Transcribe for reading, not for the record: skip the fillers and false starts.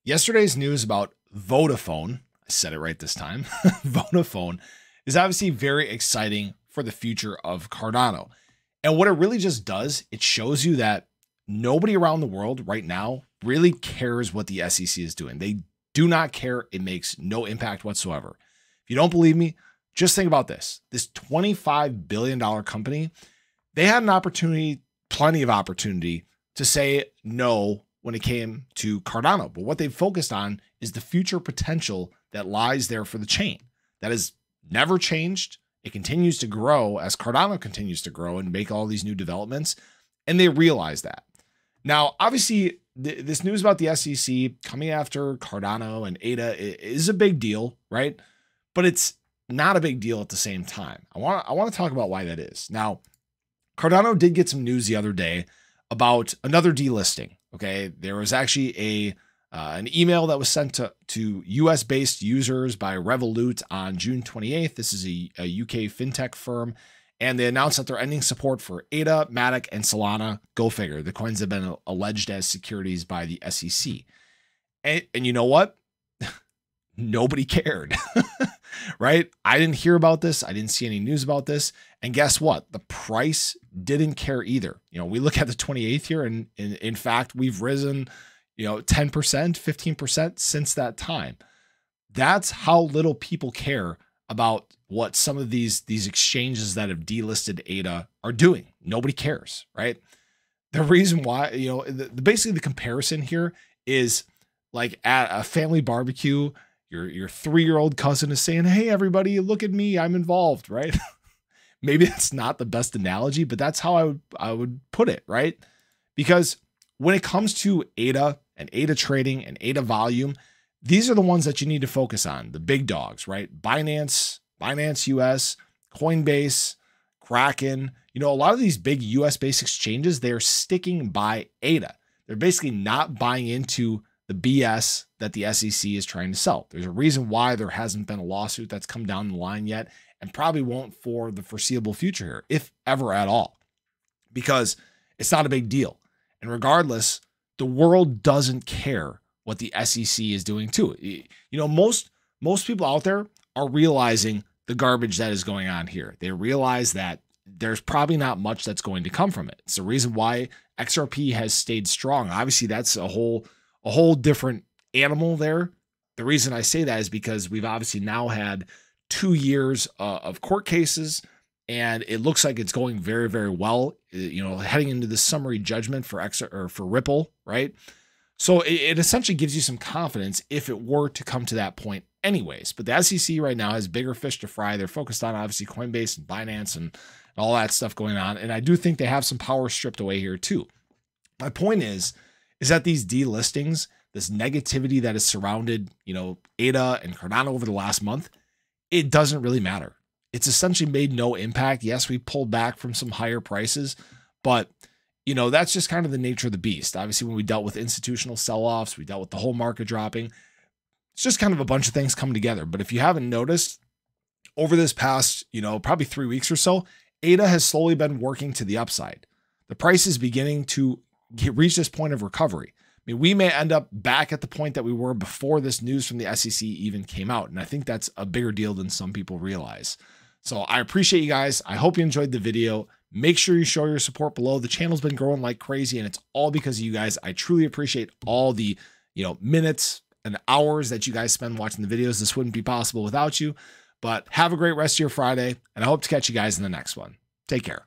Yesterday's news about Vodafone, I said it right this time, Vodafone is obviously very exciting for the future of Cardano. And what it really just does, it shows you that nobody around the world right now really cares what the SEC is doing. They do not care. It makes no impact whatsoever. If you don't believe me, just think about this. This $25 billion company, they had an opportunity, plenty of opportunity to say no when it came to Cardano. But what they've focused on is the future potential that lies there for the chain. That has never changed. It continues to grow as Cardano continues to grow and make all these new developments. And they realize that. Now, obviously, this news about the SEC coming after Cardano and ADA is a big deal, right? But it's not a big deal at the same time. I want to talk about why that is. Now, Cardano did get some news the other day about another delisting. Okay, there was actually an email that was sent to US-based users by Revolut on June 28th. This is a UK fintech firm, and they announced that they're ending support for ADA, Matic, and Solana. Go figure. The coins have been alleged as securities by the SEC. And you know what? Nobody cared, right? I didn't hear about this. I didn't see any news about this. And guess what? The price didn't care either. You know, we look at the 28th here, and in fact, we've risen, 10%, 15% since that time. That's how little people care about what some of these exchanges that have delisted ADA are doing. Nobody cares, right? The reason why, basically the comparison here is like at a family barbecue, your 3-year-old cousin is saying, "Hey, everybody, look at me. I'm involved," right? Maybe that's not the best analogy, but that's how I would put it, right? Because when it comes to ADA and ADA trading and ADA volume, these are the ones that you need to focus on, the big dogs, right? Binance US, Coinbase, Kraken, a lot of these big US-based exchanges, they're sticking by ADA. They're basically not buying into the BS that the SEC is trying to sell. There's a reason why there hasn't been a lawsuit that's come down the line yet, and probably won't for the foreseeable future here, if ever at all, because it's not a big deal. And regardless, the world doesn't care what the SEC is doing too. Most people out there are realizing the garbage that is going on here. They realize that there's probably not much that's going to come from it. It's the reason why XRP has stayed strong. Obviously, that's a whole different animal there. The reason I say that is because we've obviously now had 2 years of court cases, and it looks like it's going very, very well, heading into the summary judgment for Ripple, right? So it essentially gives you some confidence if it were to come to that point anyways. But the SEC right now has bigger fish to fry. They're focused on obviously Coinbase and Binance and all that stuff going on. And I do think they have some power stripped away here too. My point is that these delistings, this negativity that has surrounded, ADA and Cardano over the last month, it doesn't really matter. It's essentially made no impact. Yes, we pulled back from some higher prices, but that's just kind of the nature of the beast. Obviously, when we dealt with institutional sell-offs, we dealt with the whole market dropping. It's just kind of a bunch of things coming together. But if you haven't noticed, over this past, probably 3 weeks or so, ADA has slowly been working to the upside. The price is beginning to reach this point of recovery. I mean, we may end up back at the point that we were before this news from the SEC even came out. And I think that's a bigger deal than some people realize. So I appreciate you guys. I hope you enjoyed the video. Make sure you show your support below. The channel's been growing like crazy, and it's all because of you guys. I truly appreciate all the, minutes and hours that you guys spend watching the videos. This wouldn't be possible without you. But have a great rest of your Friday, and I hope to catch you guys in the next one. Take care.